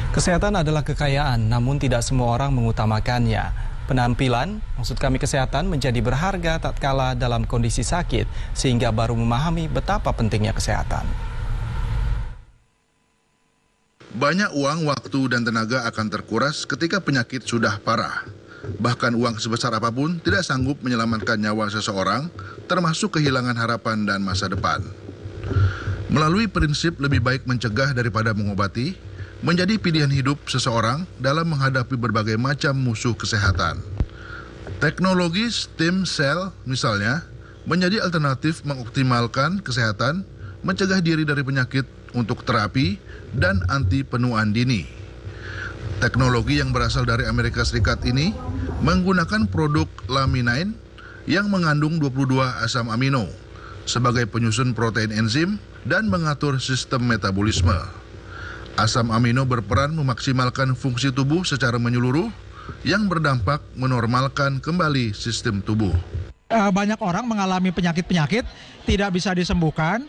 Kesehatan adalah kekayaan, namun tidak semua orang mengutamakannya. Penampilan, maksud kami kesehatan, menjadi berharga tatkala dalam kondisi sakit, sehingga baru memahami betapa pentingnya kesehatan. Banyak uang, waktu, dan tenaga akan terkuras ketika penyakit sudah parah. Bahkan uang sebesar apapun tidak sanggup menyelamatkan nyawa seseorang, termasuk kehilangan harapan dan masa depan. Melalui prinsip lebih baik mencegah daripada mengobati, menjadi pilihan hidup seseorang dalam menghadapi berbagai macam musuh kesehatan. Teknologi stem cell misalnya menjadi alternatif mengoptimalkan kesehatan, mencegah diri dari penyakit untuk terapi dan anti penuaan dini. Teknologi yang berasal dari Amerika Serikat ini menggunakan produk Laminin yang mengandung 22 asam amino sebagai penyusun protein enzim dan mengatur sistem metabolisme. Asam amino berperan memaksimalkan fungsi tubuh secara menyeluruh yang berdampak menormalkan kembali sistem tubuh. Banyak orang mengalami penyakit-penyakit tidak bisa disembuhkan,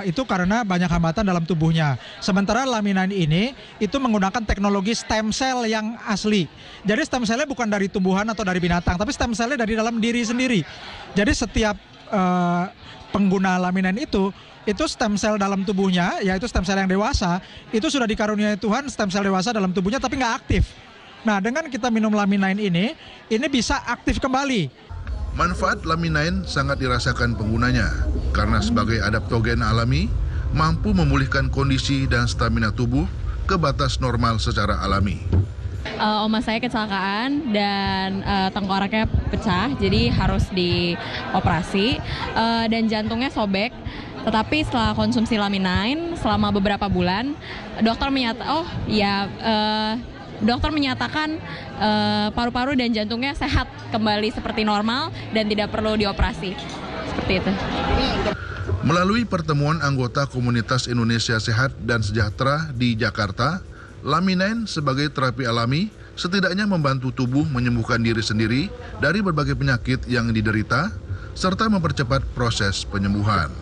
itu karena banyak hambatan dalam tubuhnya. Sementara Laminin ini itu menggunakan teknologi stem cell yang asli. Jadi stem cellnya bukan dari tumbuhan atau dari binatang, tapi stem cellnya dari dalam diri sendiri. Jadi setiap pengguna Laminin itu stem cell dalam tubuhnya, yaitu stem cell yang dewasa, itu sudah dikaruniai Tuhan stem cell dewasa dalam tubuhnya tapi nggak aktif. Nah, dengan kita minum Laminin ini bisa aktif kembali. Manfaat Laminin sangat dirasakan penggunanya karena sebagai adaptogen alami mampu memulihkan kondisi dan stamina tubuh ke batas normal secara alami. Oma saya kecelakaan dan tengkoraknya pecah, jadi harus dioperasi dan jantungnya sobek. Tetapi setelah konsumsi Laminin selama beberapa bulan, dokter menyatakan paru-paru dan jantungnya sehat kembali seperti normal dan tidak perlu dioperasi. Seperti itu. Melalui pertemuan anggota Komunitas Indonesia Sehat dan Sejahtera di Jakarta, Laminin sebagai terapi alami setidaknya membantu tubuh menyembuhkan diri sendiri dari berbagai penyakit yang diderita, serta mempercepat proses penyembuhan.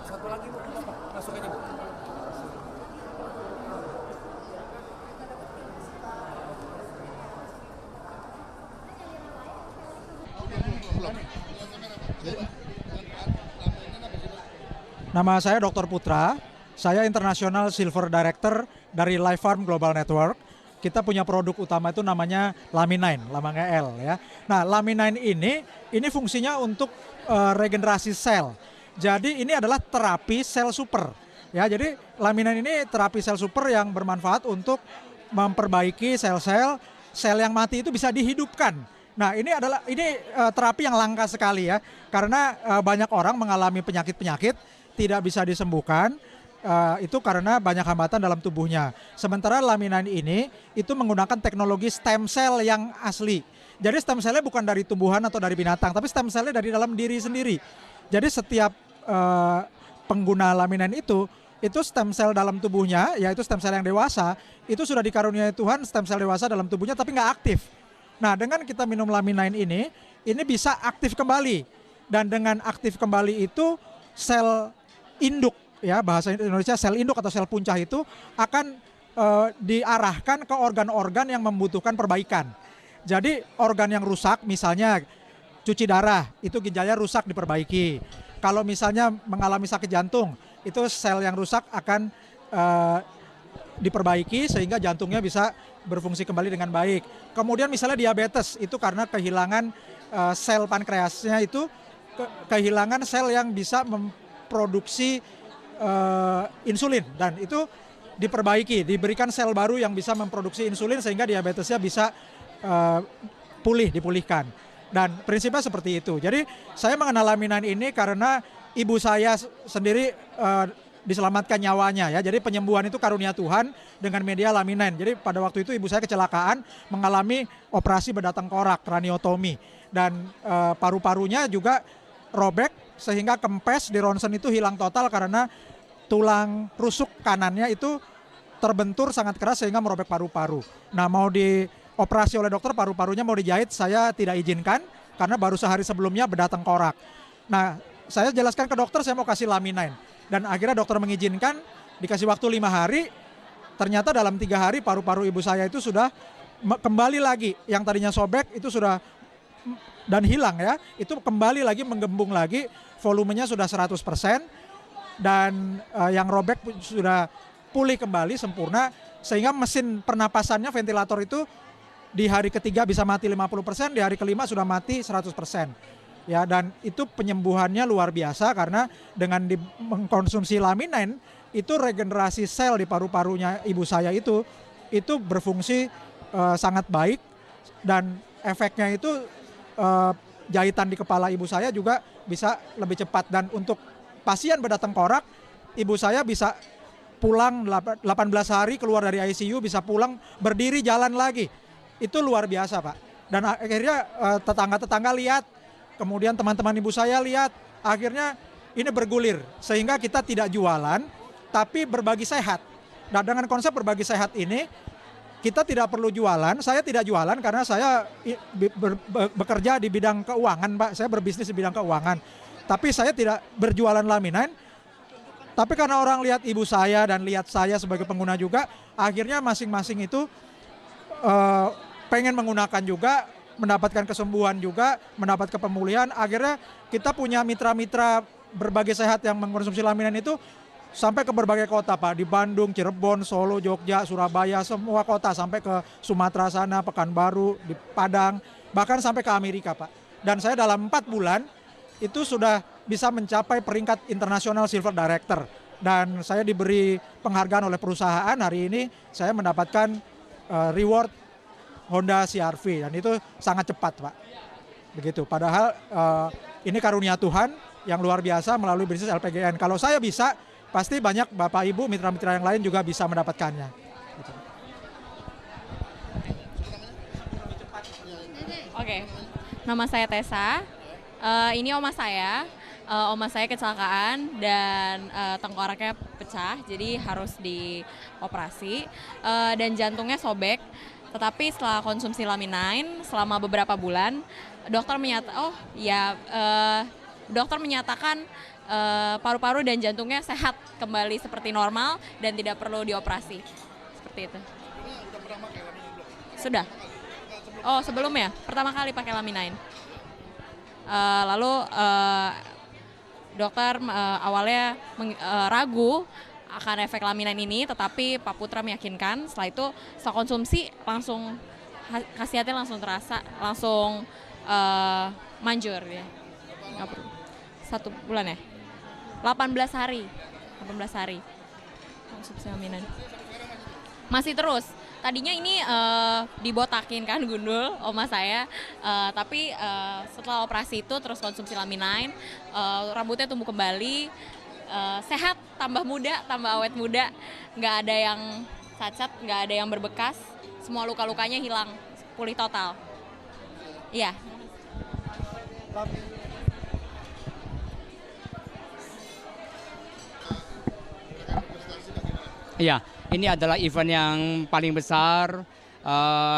Satu lagi Bu, masuk aja Bu. Nama saya Dr. Putra, saya International Silver Director dari Life Farm Global Network. Kita punya produk utama itu namanya Laminin, lambangnya L ya. Nah, Laminin ini fungsinya untuk regenerasi sel. Jadi ini adalah terapi sel super. Ya, jadi Laminin ini terapi sel super yang bermanfaat untuk memperbaiki sel-sel yang mati itu bisa dihidupkan. Nah, ini terapi yang langka sekali ya, karena banyak orang mengalami penyakit-penyakit tidak bisa disembuhkan. Itu karena banyak hambatan dalam tubuhnya. Sementara laminin ini itu menggunakan teknologi stem cell yang asli. Jadi stem cellnya bukan dari tumbuhan atau dari binatang, tapi stem cellnya dari dalam diri sendiri. Jadi setiap pengguna laminin itu stem cell dalam tubuhnya, yaitu stem cell yang dewasa, itu sudah dikaruniai Tuhan stem cell dewasa dalam tubuhnya tapi nggak aktif. Nah, dengan kita minum laminin ini bisa aktif kembali. Dan dengan aktif kembali itu sel induk, ya bahasa Indonesia sel induk atau sel puncak itu akan diarahkan ke organ-organ yang membutuhkan perbaikan. Jadi organ yang rusak, misalnya cuci darah, itu ginjalnya rusak diperbaiki. Kalau misalnya mengalami sakit jantung, itu sel yang rusak akan diperbaiki sehingga jantungnya bisa berfungsi kembali dengan baik. Kemudian misalnya diabetes, itu karena kehilangan sel pankreasnya itu kehilangan sel yang bisa memproduksi insulin, dan itu diperbaiki, diberikan sel baru yang bisa memproduksi insulin sehingga diabetesnya bisa dipulihkan. Dan prinsipnya seperti itu. Jadi saya mengenal laminin ini karena ibu saya sendiri diselamatkan nyawanya ya. Jadi penyembuhan itu karunia Tuhan dengan media laminin. Jadi pada waktu itu ibu saya kecelakaan mengalami operasi bedah tengkorak, kraniotomi, dan paru-parunya juga robek sehingga kempes di ronsen itu hilang total karena tulang rusuk kanannya itu terbentur sangat keras sehingga merobek paru-paru. Nah, mau dioperasi oleh dokter, paru-parunya mau dijahit, saya tidak izinkan karena baru sehari sebelumnya bedah tengkorak. Nah, saya jelaskan ke dokter saya mau kasih laminin. Dan akhirnya dokter mengizinkan, dikasih waktu 5 hari, ternyata dalam 3 hari paru-paru ibu saya itu sudah kembali lagi. Yang tadinya sobek itu sudah dan hilang ya, itu kembali lagi menggembung lagi, volumenya sudah 100%, dan yang robek sudah pulih kembali sempurna, sehingga mesin pernapasannya, ventilator itu di hari ketiga bisa mati 50%, di hari kelima sudah mati 100%. Ya, dan itu penyembuhannya luar biasa karena dengan mengkonsumsi laminin itu regenerasi sel di paru-parunya ibu saya itu berfungsi sangat baik, dan efeknya itu jahitan di kepala ibu saya juga bisa lebih cepat. Dan untuk pasien bedah tengkorak, ibu saya bisa pulang 18 hari keluar dari ICU, bisa pulang berdiri jalan lagi. Itu luar biasa, Pak. Dan akhirnya tetangga-tetangga lihat, kemudian teman-teman ibu saya lihat, akhirnya ini bergulir. Sehingga kita tidak jualan, tapi berbagi sehat. Nah, dengan konsep berbagi sehat ini, kita tidak perlu jualan. Saya tidak jualan karena saya bekerja di bidang keuangan, Pak. Saya berbisnis di bidang keuangan. Tapi saya tidak berjualan laminin. Tapi karena orang lihat ibu saya dan lihat saya sebagai pengguna juga, akhirnya masing-masing itu pengen menggunakan juga, mendapatkan kesembuhan juga, mendapat pemulihan. Akhirnya kita punya mitra-mitra berbagi sehat yang mengkonsumsi laminin itu sampai ke berbagai kota, Pak. Di Bandung, Cirebon, Solo, Jogja, Surabaya, semua kota, sampai ke Sumatera sana, Pekanbaru, di Padang, bahkan sampai ke Amerika, Pak. Dan saya dalam 4 bulan itu sudah bisa mencapai peringkat internasional Silver Director. Dan saya diberi penghargaan oleh perusahaan. Hari ini saya mendapatkan reward Honda CR-V, dan itu sangat cepat, Pak. Begitu. Padahal ini karunia Tuhan yang luar biasa melalui bisnis LPGN. Kalau saya bisa, pasti banyak Bapak Ibu, mitra-mitra yang lain juga bisa mendapatkannya. Gitu. Oke, nama saya Tessa. Ini oma saya. Oma saya kecelakaan dan tengkoraknya pecah, jadi harus dioperasi, dan jantungnya sobek. Tetapi setelah konsumsi laminin selama beberapa bulan, dokter menyatakan paru-paru dan jantungnya sehat kembali seperti normal dan tidak perlu dioperasi. Seperti itu. Sudah. Oh, sebelumnya pertama kali pakai laminin. Lalu dokter awalnya ragu akan efek laminin ini, tetapi Pak Putra meyakinkan. Setelah itu, setelah konsumsi langsung khasiatnya langsung terasa, langsung manjur ya. 1 bulan ya? 18 hari konsumsi laminin. Masih terus. Tadinya ini dibotakin kan gundul oma saya, tapi setelah operasi itu terus konsumsi Laminin, rambutnya tumbuh kembali, sehat, tambah muda, tambah awet muda, nggak ada yang cacat, nggak ada yang berbekas, semua luka-lukanya hilang, pulih total. Iya. Iya, ini adalah event yang paling besar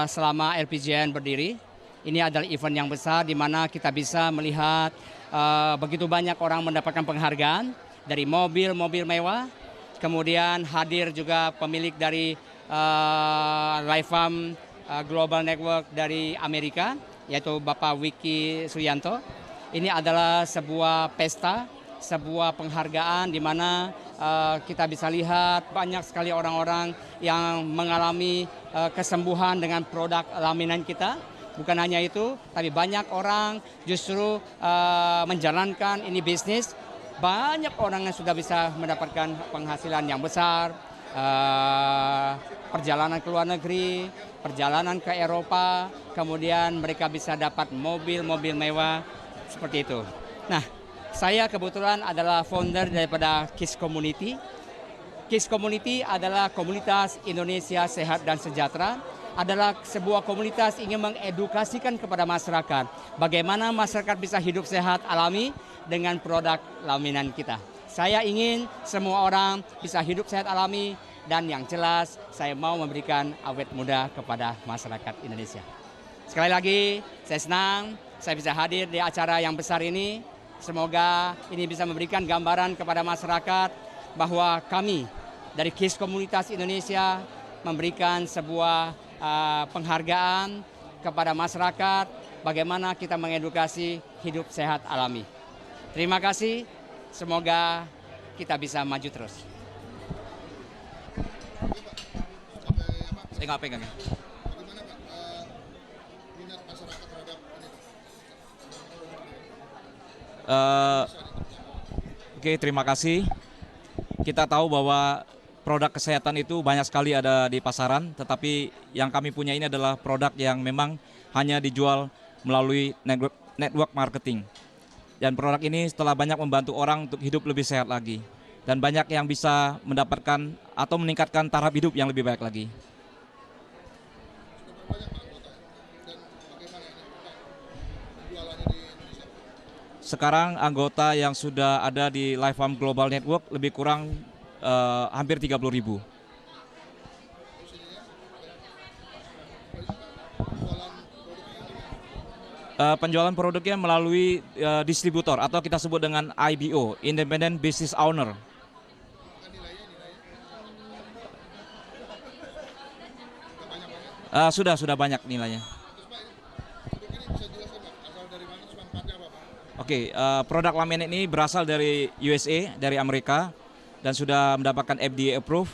selama LPGN berdiri. Ini adalah event yang besar di mana kita bisa melihat begitu banyak orang mendapatkan penghargaan dari mobil-mobil mewah. Kemudian hadir juga pemilik dari Lifefarm Global Network dari Amerika, yaitu Bapak Wiki Suyanto. Ini adalah sebuah pesta, sebuah penghargaan di mana kita bisa lihat banyak sekali orang-orang yang mengalami kesembuhan dengan produk Laminin kita. Bukan hanya itu, tapi banyak orang justru menjalankan ini bisnis. Banyak orang yang sudah bisa mendapatkan penghasilan yang besar, perjalanan ke luar negeri, perjalanan ke Eropa, kemudian mereka bisa dapat mobil-mobil mewah seperti itu. Nah, saya kebetulan adalah founder daripada KIS Community. KIS Community adalah komunitas Indonesia Sehat dan Sejahtera, adalah sebuah komunitas ingin mengedukasikan kepada masyarakat bagaimana masyarakat bisa hidup sehat alami dengan produk Laminin kita. Saya ingin semua orang bisa hidup sehat alami dan yang jelas saya mau memberikan awet muda kepada masyarakat Indonesia. Sekali lagi saya senang saya bisa hadir di acara yang besar ini. Semoga ini bisa memberikan gambaran kepada masyarakat bahwa kami dari KIS Komunitas Indonesia memberikan sebuah penghargaan kepada masyarakat bagaimana kita mengedukasi hidup sehat alami. Terima kasih, semoga kita bisa maju terus. Saya nggak pegang ya. Oke, terima kasih. Kita tahu bahwa produk kesehatan itu banyak sekali ada di pasaran, tetapi yang kami punya ini adalah produk yang memang hanya dijual melalui network marketing. Dan produk ini setelah banyak membantu orang untuk hidup lebih sehat lagi. Dan banyak yang bisa mendapatkan atau meningkatkan taraf hidup yang lebih baik lagi. Sekarang anggota yang sudah ada di Lifefarm Global Network lebih kurang hampir 30.000. Penjualan produknya melalui distributor atau kita sebut dengan IBO, Independent Business Owner. Sudah banyak nilainya. Oke, produk Laminin ini berasal dari USA, dari Amerika, dan sudah mendapatkan FDA approve.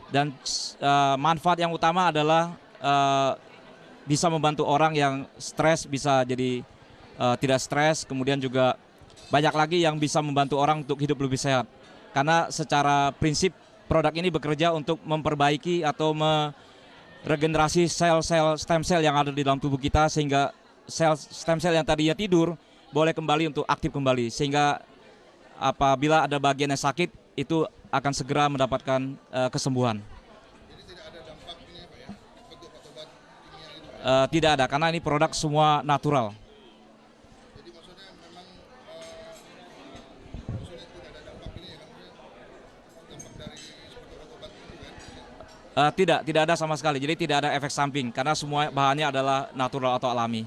Dan manfaat yang utama adalah bisa membantu orang yang stres bisa jadi tidak stres. Kemudian juga banyak lagi yang bisa membantu orang untuk hidup lebih sehat. Karena secara prinsip produk ini bekerja untuk memperbaiki atau meregenerasi sel-sel stem cell yang ada di dalam tubuh kita, sehingga sel stem cell yang tadinya tidur boleh kembali untuk aktif kembali, sehingga apabila ada bagian yang sakit itu akan segera mendapatkan kesembuhan. Tidak ada, karena ini produk semua natural. Tidak ada sama sekali. Jadi tidak ada efek samping karena semua bahannya adalah natural atau alami.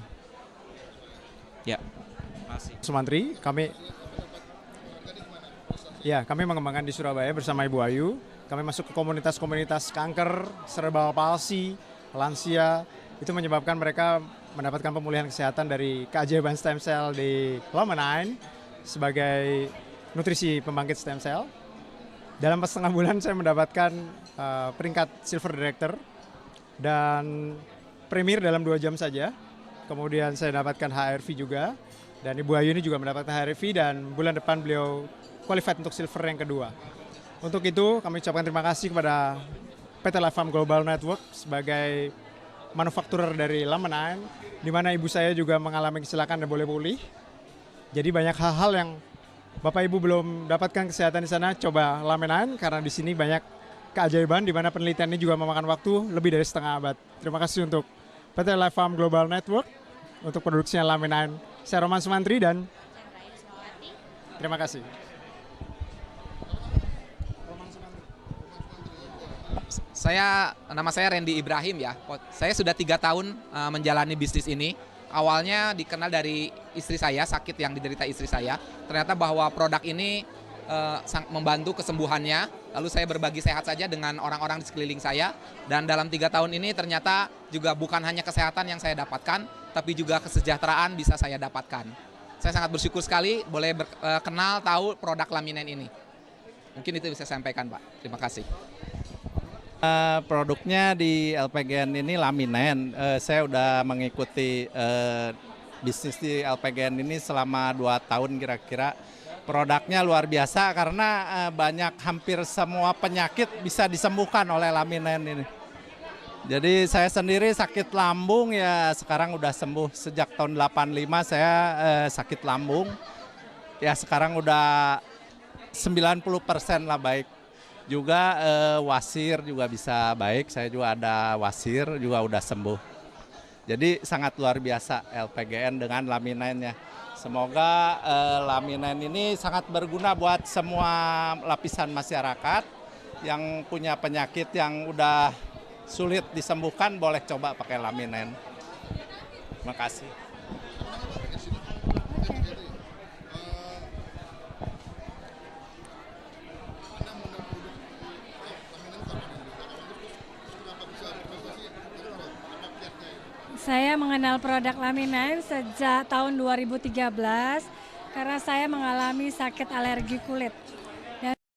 Ya. Sumantri, kami mengembangkan di Surabaya bersama Ibu Ayu. Kami masuk ke komunitas-komunitas kanker, cerebral palsy, lansia. Itu menyebabkan mereka mendapatkan pemulihan kesehatan dari keajaiban stem cell di Laminin sebagai nutrisi pembangkit stem cell. Dalam 4,5 bulan saya mendapatkan peringkat Silver Director dan Premier dalam 2 jam saja. Kemudian saya dapatkan HRV juga. Dan Ibu Ayu ini juga mendapatkan HRV dan bulan depan beliau qualified untuk silver yang kedua. Untuk itu kami ucapkan terima kasih kepada PT Life Farm Global Network sebagai manufakturer dari Laminin, di mana ibu saya juga mengalami kecelakaan dan boleh pulih. Jadi banyak hal-hal yang Bapak Ibu belum dapatkan kesehatan di sana, coba Laminin karena di sini banyak keajaiban di mana penelitian ini juga memakan waktu lebih dari setengah abad. Terima kasih untuk PT Life Farm Global Network untuk produksinya Laminin. Saya Roman Sumantri dan terima kasih. Nama saya Randy Ibrahim ya. Saya sudah 3 tahun menjalani bisnis ini. Awalnya dikenal dari istri saya, sakit yang diderita istri saya. Ternyata bahwa produk ini membantu kesembuhannya. Lalu saya berbagi sehat saja dengan orang-orang di sekeliling saya. Dan dalam 3 tahun ini ternyata juga bukan hanya kesehatan yang saya dapatkan, tapi juga kesejahteraan bisa saya dapatkan. Saya sangat bersyukur sekali boleh kenal tahu produk Laminin ini. Mungkin itu bisa saya sampaikan, Pak. Terima kasih. Produknya di LPGN ini Laminin. Saya udah mengikuti bisnis di LPGN ini selama 2 tahun kira-kira. Produknya luar biasa karena hampir semua penyakit bisa disembuhkan oleh Laminin ini. Jadi saya sendiri sakit lambung ya sekarang udah sembuh. Sejak tahun 85 saya sakit lambung. Ya sekarang udah 90% lah baik. Juga wasir juga bisa baik, saya juga ada wasir juga udah sembuh. Jadi sangat luar biasa LPGN dengan Laminin-nya. Semoga Laminin ini sangat berguna buat semua lapisan masyarakat yang punya penyakit yang udah sulit disembuhkan, boleh coba pakai Laminin. Terima kasih. Saya mengenal produk Laminin sejak tahun 2013 karena saya mengalami sakit alergi kulit.